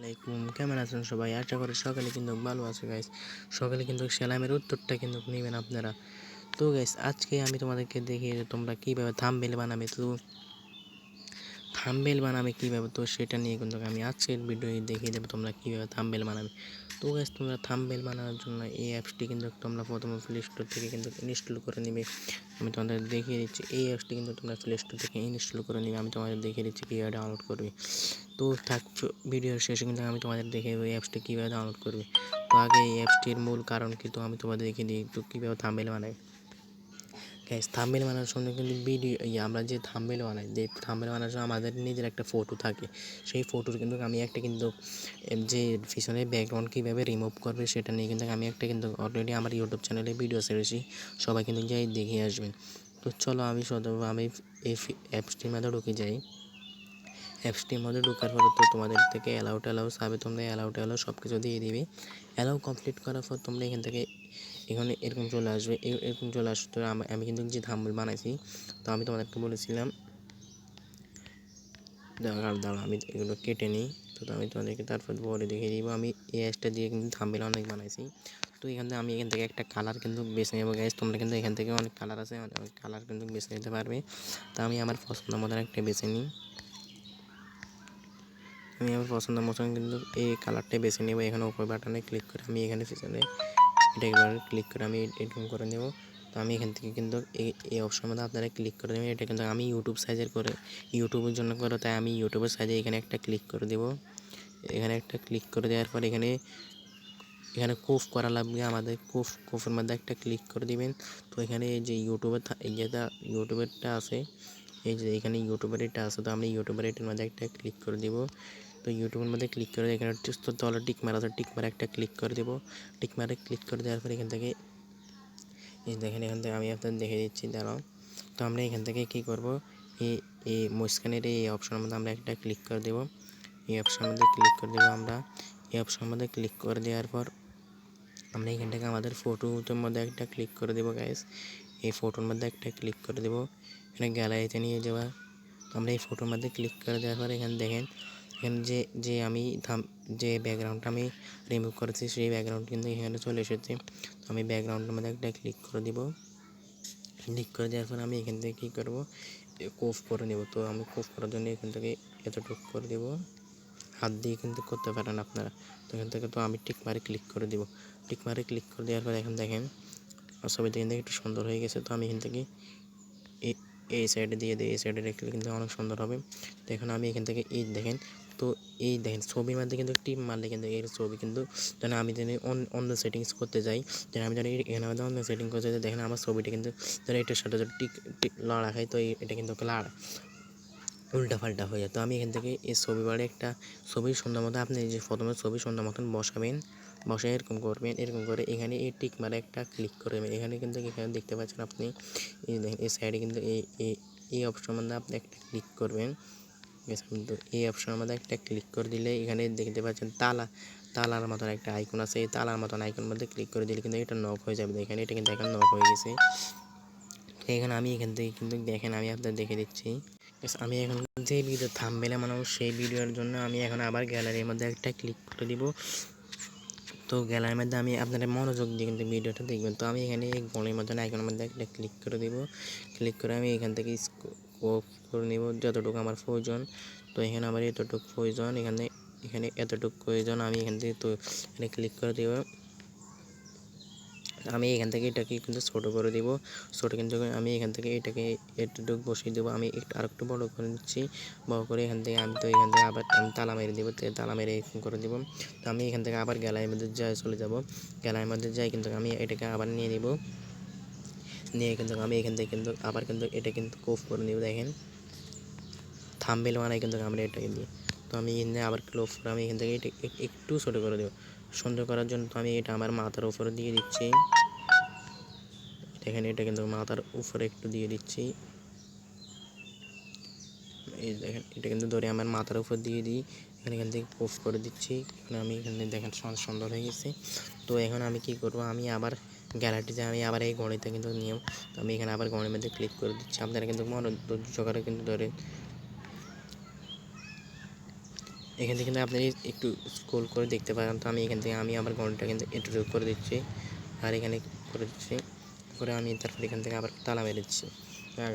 আলাইকুম, কেমন আছেন সবাই? আশা করি সকালে কিন্তু ভালো আছে গাইস। সকালে কিন্তু সেলামের উত্তরটা কিন্তু নেবেন আপনারা। তো গাইস, আজকে আমি তোমাদেরকে দেখিয়ে তোমরা কীভাবে থাম্বনেল বানাবে। তো থাম্বনেল বানাবে কীভাবে, তো সেটা নিয়ে কিন্তু আমি আজকের ভিডিও দেখিয়ে দেবো তোমরা কীভাবে থাম্বনেল বানাবে। তো গাইস, তোমরা থাম্বনেল বানানোর জন্য এই অ্যাপসটি কিন্তু তোমরা প্রথমে প্লে স্টোর থেকে কিন্তু ইনস্টল করে নেবে। আমি তোমাদের দেখিয়ে দিচ্ছি এই অ্যাপসটি কিন্তু তোমরা প্লে স্টোর থেকে ইনস্টল করে নেবে। আমি তোমাদের দেখিয়ে দিচ্ছি কীভাবে ডাউনলোড করবে। তো ভিডিওর শেষে কিন্তু আমি তোমাদের দেখে ওই অ্যাপসটি কীভাবে ডাউনলোড করবে। তো আগে এই অ্যাপসটির মূল কারণ কিন্তু আমি তোমাদের দেখিয়ে দিই তো কীভাবে থাম্বনেল বানাই। গাইস, থাম্বনেল বানানোর সময় কিন্তু আমরা যে থাম্বনেল বানাই, থাম্বনেল বানানোর সময় আমাদের নিজের একটা ফটো থাকে। সেই ফটোর কিন্তু আমি একটা কিন্তু যে পিছনে ব্যাকগ্রাউন্ড কীভাবে রিমুভ করবে সেটা নিয়ে কিন্তু আমি একটা কিন্তু অলরেডি আমার ইউটিউব চ্যানেলে ভিডিও ছেড়েছি, সবাই কিন্তু যাই দেখে আসবেন। তো চলো আমি এই অ্যাপসটির মধ্যে ঢুকে যাই। অ্যাপসটির মধ্যে ঢোকার পরে তো তোমাদের থেকে অ্যালাউ চাবে, তোমরা অ্যালাউ সব কিছু দিয়ে দিবে। অ্যালাউ কমপ্লিট করার পর তোমরা এখান থেকে এখানে এরকম চলে আসবে। এরকম চলে আসতে আমি কিন্তু যে থাম্বনেল বানাইছি, তো আমি তোমাদেরকে বলেছিলাম দাঁড়া আমি এগুলো কেটে নিই। তো আমি তোমাদেরকে তারপর পরে দেখিয়ে দিব। আমি এই অ্যাপসটা দিয়ে কিন্তু থাম্বনেল অনেক বানাইছি। তো আমি এখান থেকে একটা কালার কিন্তু বেছে নেবো গাইস। তোমরা কিন্তু এখান থেকে অনেক কালার আছে, অনেক কালার কিন্তু বেছে নিতে পারবে। তো আমি আমার পছন্দ মতন একটা বেছে নিই। আমি আমার পছন্দ মতন কিন্তু এই কালারটাই বেছে নেব। এখানে উপর বাটনে ক্লিক করে আমি এখানে পিছনে এটা একবার ক্লিক করে আমি এরকম করে নেব। তো আমি এখান থেকে কিন্তু এই অপশনের মধ্যে আপনারা ক্লিক করে দেবেন। এটা কিন্তু আমি ইউটিউবের জন্য করে, তাই আমি ইউটিউবের সাইজে এখানে একটা ক্লিক করে দেব। এখানে একটা ক্লিক করে দেওয়ার পর এখানে কুফ করা লাগবে আমাদের। কুফের মধ্যে একটা ক্লিক করে দিবেন। তো এখানে এই যে ইউটিউবেরটা আছে, এই যে এখানে ইউটিউবের এটা আছে, তো আমি ইউটিউবের এটার মধ্যে একটা ক্লিক করে দিব। তো ইউটিউবের মধ্যে ক্লিক করে এখানে তলে টিকমার আছে, টিকমার একটা ক্লিক করে দেবো। টিকমারে ক্লিক করে দেওয়ার পর এখান থেকে এখান থেকে আমি আপনাদের দেখে দিচ্ছি, দাঁড়াও। তো আমরা এখান থেকে কী করবো, এই মাঝখানের এই অপশনের মধ্যে আমরা একটা ক্লিক করে দেবো। এই অপশনের মধ্যে ক্লিক করে দেবো আমরা। এই অপশনের মধ্যে ক্লিক করে দেওয়ার পর আমরা এখান থেকে আমাদের ফটোর মধ্যে একটা ক্লিক করে দেবো গাইস। এই ফটোর মধ্যে একটা ক্লিক করে দেবো, এখানে গ্যালারিতে নিয়ে যাওয়া। তো আমরা এই ফটোর মধ্যে ক্লিক করে দেওয়ার পর এখানে দেখেন, এখানে যে ব্যাকগ্রাউন্ডটা আমি রিমুভ করেছি সেই ব্যাকগ্রাউন্ড কিন্তু এখানে চলে এসেছে। তো আমি ব্যাকগ্রাউন্ডের মধ্যে একটা ক্লিক করে দিব। ক্লিক করে দেওয়ার পর আমি এখান থেকে কী করবো, কোফ করে নেব। তো আমি কোফ করার জন্য এখান থেকে এতটুকু করে দেবো। হাত দিয়ে কিন্তু করতে পারেন আপনারা। তো এখান থেকে তো আমি টিকমারে ক্লিক করে দেবো। টিকমারে ক্লিক করে দেওয়ার পর এখন দেখেন ছবিটা কিন্তু একটু সুন্দর হয়ে গেছে। তো আমি এখান থেকে এই সাইডে দিয়ে দিই, এই সাইডে রেখে কিন্তু অনেক সুন্দর হবে। তো এখন আমি এখান থেকে দেখেন, তো এই দেখেন ছবির মধ্যে কিন্তু টিপ মারলে কিন্তু এই ছবি কিন্তু আমি যদি অন্য সেটিংস করতে যাই, আমি এখানে মধ্যে অন্য সেটিং করতে যাই, দেখেন আমার ছবিটা কিন্তু এটার সাথে যদি টিক লড়া খাই, তো এটা কিন্তু উল্টা পাল্টা হয়ে যায়। তো আমি এখান থেকে এই ছবি বাড়ি একটা ছবির সুন্দর মতো আপনি যে প্রথমে ছবি সুন্দর মতন বসাবেন, বসে এরকম করবেন। এরকম করে এখানে এই টিক মারে একটা ক্লিক করবেন। এখানে কিন্তু এখানে দেখতে পাচ্ছেন আপনি, এই দেখেন এই সাইডে কিন্তু এই অপশনের মধ্যে আপনি একটা ক্লিক করবেন। তো এই অপশনের মধ্যে একটা ক্লিক করে দিলে এখানে দেখতে পাচ্ছেন তালার মতন একটা আইকন আছে। এই তালার মতন আইকনের মধ্যে ক্লিক করে দিলে কিন্তু এটা নক হয়ে যাবে। দেখেন এটা কিন্তু এখন নক হয়ে গেছে। এখানে আমি এখান থেকে কিন্তু দেখেন আমি আপনাদের দেখে দিচ্ছি। আমি এখন যে ভিডিও থাম্বনেল বানাবো সেই ভিডিওর জন্য আমি এখন আবার গ্যালারির মধ্যে একটা ক্লিক করে দিব। তো গ্যালারির মধ্যে আমি আপনারা মনোযোগ দিয়ে কিন্তু ভিডিওটা দেখবেন। তো আমি এখানে এই গণের মতন আইকনের মধ্যে একটা ক্লিক করে দিব। ক্লিক করে আমি এখান থেকে স্কোপ করে নেব যতটুকু আমার প্রয়োজন। তো এখানে আমার এতটুকু প্রয়োজন, এখানে এতটুকু প্রয়োজন, আমি এখান থেকে তো এখানে ক্লিক করে দেব। আমি এখান থেকে এটাকে কিন্তু ছোটো করে দিব। ছোটো কিন্তু আমি এখান থেকে এটাকে এতটুকু বসিয়ে দেবো। আমি আরেকটু বড় করে নিচ্ছি। বড় করে এখান থেকে আমি আবার আমি তালা মেরে দেবো। তালা মেরে এরকম করে দেবো। তো আমি এখান থেকে আবার গ্যালারির মধ্যে চলে যাব। গ্যালারির মধ্যে যাই কিন্তু আমি এটাকে আবার নিয়ে নিব। নিয়ে কিন্তু আমি এখান থেকে কিন্তু আবার কিন্তু এটা কিন্তু কোফ করে নেব। দেখেন থাম্বনেল বানাই কিন্তু আমরা এটাকে দিয়ে। তো আমি এখানে আবার ক্লোভ করে আমি এখান থেকে এটা একটু ছোটো করে দেবো সুন্দর করার জন্য। তো আমি এটা আমার মাথার উপরে দিয়ে দিচ্ছি। দেখেন এটা কিন্তু মাথার উপরে একটু দিয়ে দিচ্ছি। এই দেখেন এটা কিন্তু ধরে আমার মাথার উপর দিয়ে দিই। এখান থেকে পোফ করে দিচ্ছি। আমি এখানে দেখেন সুন্দর হয়ে গেছে। তো এখন আমি কি করব, আমি আবার গ্যালারিতে আমি আবার এই গণিতে কিন্তু নিয়ম। তো আমি এখানে আবার গণের মধ্যে ক্লিক করে দিচ্ছি। আপনারা কিন্তু মনোযোগ সহকারে কিন্তু ধরে এখান থেকে কিন্তু আপনি একটু স্ক্রল করে দেখতে পারেন। তো আমি এখান থেকে আমি আবার ঘন্টা কিন্তু এটুকু করে দিচ্ছি, আর এখানে করে দিচ্ছি করে আমি তারপর এখান থেকে আবার তালা মেরে দিচ্ছি।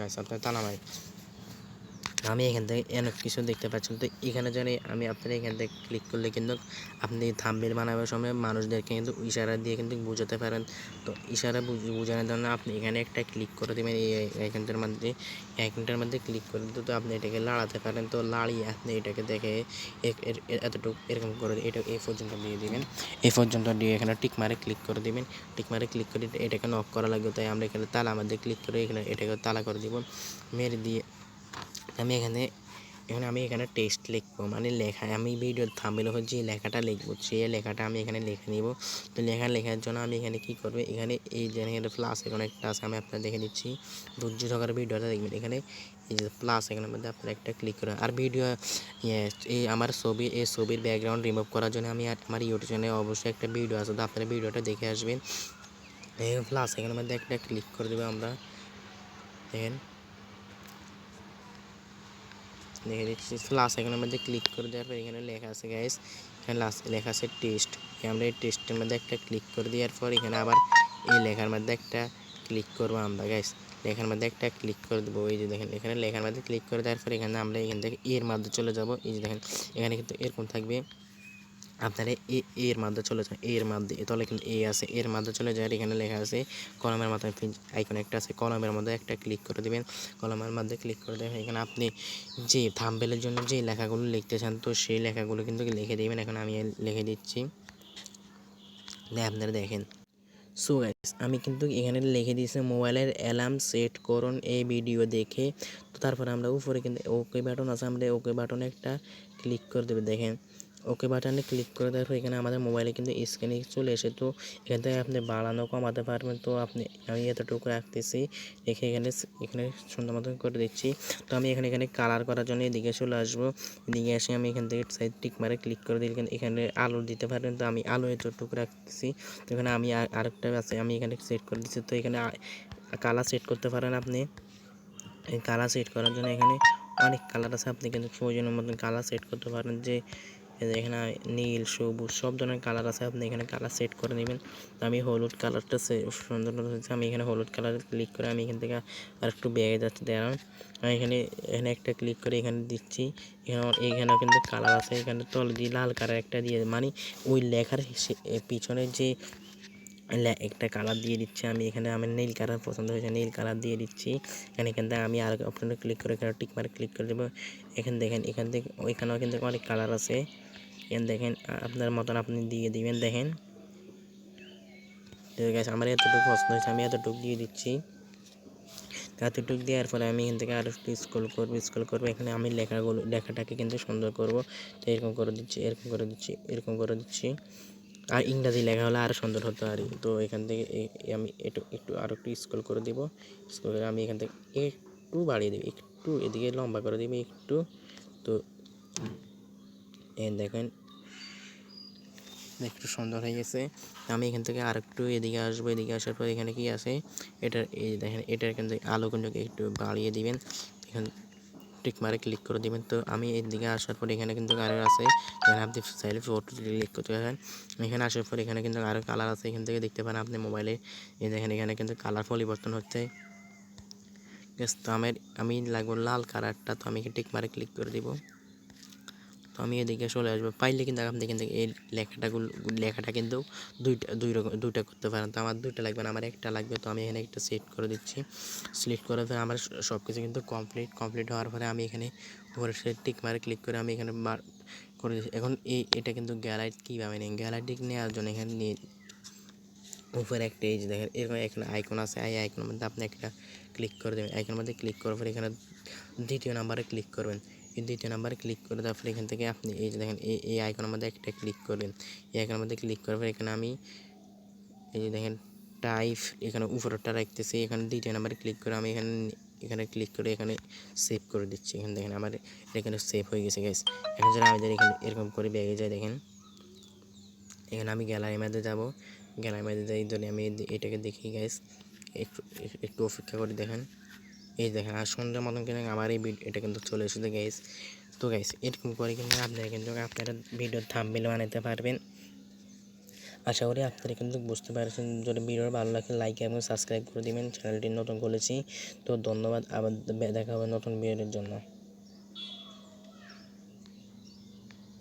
গাছ আপনার তালা মারি আমি এখান থেকে অনেক কিছু দেখতে পাচ্ছেন। তো এখানে জানি আমি আপনারা এখান থেকে ক্লিক করলে কিন্তু আপনি থাম্বনেল বানাবার সময় মানুষদেরকে কিন্তু ইশারা দিয়ে কিন্তু বোঝাতে পারেন। তো ইশারা বোঝানোর জন্য আপনি এখানে একটা ক্লিক করে দেবেন, এই আইকনটার মধ্যে ক্লিক করে দিতে, তো আপনি এটাকে লাড়াতে পারেন। তো লাড়িয়ে আপনি এটাকে দেখে এতটুকু এরকম করে এটা এই পর্যন্ত দিয়ে দিবেন। এই পর্যন্ত দিয়ে এখানে টিক মারে ক্লিক করে দিবেন। টিক মারে ক্লিক করে এটাকে নক করা লাগবে, তাই আমরা এখানে তালা মধ্যে ক্লিক করে এটাকে তালা করে দিব। মেরে দিয়ে আমি এখানে টেক্সট লিখবো, মানে লেখা আমি ভিডিওর থাম্বনেল যে লেখাটা লিখবো সেই লেখাটা আমি এখানে লিখে নিব। তো লেখার জন্য আমি এখানে কি করব, এখানে এই যে এখানে প্লাস এখানে একটা আছে, আমি আপনাদের দেখে দিচ্ছি, ধৈর্য সহকারে ভিডিওটা দেখবেন। এখানে এই যে প্লাস এখানের মধ্যে আপনারা একটা ক্লিক করে, আর ভিডিও এই আমার এই ছবির ব্যাকগ্রাউন্ড রিমুভ করার জন্য আমি আমার ইউটিউব চ্যানেলে অবশ্যই একটা ভিডিও আছে, তো আপনারা ভিডিওটা দেখে আসবেন। এই প্লাস এখানের মধ্যে একটা ক্লিক করে দেবো আমরা, দেখেন দেখে দিচ্ছি। প্লাস এখানের মধ্যে ক্লিক করে দেওয়ার পর এখানে লেখা আছে গাইস, এখানে লেখা আছে টেস্ট। আমরা এই টেস্টের মধ্যে একটা ক্লিক করে দেওয়ার পর এখানে আবার এই লেখার মধ্যে একটা ক্লিক করবো আমরা গাইস, লেখার মধ্যে একটা ক্লিক করে দেবো। এই যে দেখেন এখানে লেখার মধ্যে ক্লিক করে দেওয়ার পর এখানে আমরা এখান থেকে এর মধ্যে চলে যাব। এই যে দেখেন এখানে কিন্তু এরকম থাকবে, আপনারা এর মধ্যে চলে যান, এর মধ্যে তাহলে কিন্তু এ আছে, এর মধ্যে চলে যায়। এখানে লেখা আছে কলমের মাথায় আইকন একটা আছে, কলমের মধ্যে একটা ক্লিক করে দেবেন। কলমের মধ্যে ক্লিক করে দেবেন, এখানে আপনি যে থাম্বনেলের জন্য যে লেখাগুলো লিখতে চান তো সেই লেখাগুলো কিন্তু লিখে দেবেন। এখন আমি লিখে দিচ্ছি, আপনারা দেখেন। সো গাইস আমি কিন্তু এখানে লিখে দিয়েছি মোবাইলের অ্যালার্ম সেট করুন এই ভিডিও দেখে। তো তারপর আমরা উপরে কিন্তু ওকে বাটন আছে, আমরা ওকে বাটনে একটা ক্লিক করে দেবে। দেখেন ওকে বাটনে ক্লিক করে দেওয়ার পর এখানে আমাদের মোবাইলে কিন্তু স্ক্রিনে চলে এসে, তো এখান থেকে আপনি বাড়ানো কমাতে পারবেন। তো আমি এতটুকু রাখতেছি, রেখে এখানে সুন্দর মতন করে দিচ্ছি। তো আমি এখানে কালার করার জন্য এদিকে চলে আসবো, এদিকে এসে আমি এখান থেকে সাইড টিক মারে ক্লিক করে দিই। এখানে আলো দিতে পারবেন, তো আমি আলো এতটুকু রাখতেছি। তো এখানে আমি আরেকটা আছে আমি এখানে সেট করে দিচ্ছি। তো এখানে কালার সেট করতে পারেন আপনি। এই কালার সেট করার জন্য এখানে অনেক কালার আছে, আপনি কিন্তু প্রয়োজনের মতন কালার সেট করতে পারেন। যে এখানে নীল সবুজ সব ধরনের কালার আছে, আপনি এখানে কালার সেট করে নেবেন। তো আমি হলুদ কালারটা সুন্দর হচ্ছে, আমি এখানে হলুদ কালার ক্লিক করে আমি এখান থেকে আর একটু বেড়ে যাচ্ছে দেখুন। আমি এখানে একটা ক্লিক করে এখানে দিচ্ছি। এখানেও কিন্তু কালার আছে, এখানে তল দিয়ে লাল কালার একটা দিয়ে, মানে ওই লেখার পিছনে যে একটা কালার দিয়ে দিচ্ছি। আমি এখানে আমার নীল কালার পছন্দ হয়েছে, নীল কালার দিয়ে দিচ্ছি। এখান থেকে আমি আর অপশনে ক্লিক করে এখানে টিক মারে ক্লিক করে দেবো। এখানে দেখেন এখান থেকে ওইখানেও কিন্তু অনেক কালার আছে, এখানে দেখেন আপনার মতন আপনি দিয়ে দিবেন। দেখেন ঠিক আছে, আমার এতটুকু পছন্দ হয়েছে, আমি এতটুকু দিয়ে দিচ্ছি। এতটুকু দেওয়ার পরে আমি এখান থেকে আরও একটু স্ক্রল করবো। এখানে আমি লেখাটাকে কিন্তু সুন্দর করব। তো এরকম করে দিচ্ছি, এরকম করে দিচ্ছি। আর ইংরাজি লেখা হলে আরও সুন্দর হতো আর তো এখান থেকে আমি একটু আরও একটু স্ক্রল করে দিব। স্ক্রল করে আমি এখান থেকে একটু বাড়িয়ে দেবো, একটু এদিকে লম্বা করে দিবি একটু। তো দেখেন একটু সুন্দর হয়ে গেছে। আমি এখান থেকে আর একটু এদিকে আসবো, এদিকে আসার পর এখানে কি আছে এই দেখেন এটার কিন্তু আলো কিন্তু একটু বাড়িয়ে দিবেন। এখানে টিক মারে ক্লিক করে দিবেন। তো আমি এদিকে আসার পর এখানে কিন্তু আরও আছে, এখানে আপনি চাইলে ফটো ক্লিক করতে পারেন। এখানে আসার পর এখানে কিন্তু আরও কালার আছে, এখান থেকে দেখতে পারেন আপনি মোবাইলে। এই দেখেন এখানে কিন্তু কালার পরিবর্তন হচ্ছে। তো আমি লাগবো লাল কালারটা, তো আমি টিক মারে ক্লিক করে দিব। তো আমি এদিকে চলে আসবো, পাইলে কিন্তু আপনি কিন্তু এই লেখাটা কিন্তু দুইটা করতে পারেন। তো আমার দুইটা লাগবে না, আমার একটা লাগবে। তো আমি এখানে একটা সেট করে দিচ্ছি। সিলেক্ট করার পরে আমার সব কিছু কিন্তু কমপ্লিট হওয়ার পরে আমি এখানে উপরে টিক মারে ক্লিক করে আমি এখানে করে দিচ্ছি। এখন এটা কিন্তু গ্যালারি কীভাবে নেই, গ্যালারি নেওয়ার জন্য এখানে উপরে একটা এই যে দেখেন এরকম এখানে আইকন আছে, এই আইকনের মধ্যে আপনি একটা ক্লিক করে দেবেন। আইকনের মধ্যে ক্লিক করার পরে এখানে দ্বিতীয় নাম্বারে ক্লিক করবেন। এই দ্বিতীয় নাম্বারে ক্লিক করে দেওয়ার পরে এখান থেকে আপনি এই যে দেখেন এই আইকনের মধ্যে একটা ক্লিক করবেন। এই আইকনের মধ্যে ক্লিক করার পরে এখানে আমি এই যে দেখেন টাইপ এখানে উপরেরটা রাখতেছি। এখানে দ্বিতীয় নাম্বারে ক্লিক করে আমি এখানে ক্লিক করে এখানে সেভ করে দিচ্ছি। এখানে দেখেন আমার এখানে সেভ হয়ে গেছে গাইস। এখন যদি আমি এখানে এরকম করে বেরিয়ে যাই, দেখেন এখানে আমি গ্যালারির মধ্যে যাবো, গ্যালারির মধ্যে যাই ধরে আমি এটাকে দেখি গাইস, একটু অপেক্ষা করে দেখেন। এই দেখেন আর সন্ধ্যার মতন কিন্তু আমার এটা কিন্তু চলে এসেছে গাইস। তো তো গাইস এরকম করে কিন্তু আপনারা ভিডিওর থাম্বনেল বানাতে পারবেন। আশা করি আপনারা কিন্তু বুঝতে পারছেন। যদি ভিডিও ভালো লাগে লাইক এবং সাবস্ক্রাইব করে দিবেন। চ্যানেলটি নতুন খুলেছি, তো ধন্যবাদ। আবার দেখা হবে নতুন ভিডিওর জন্য।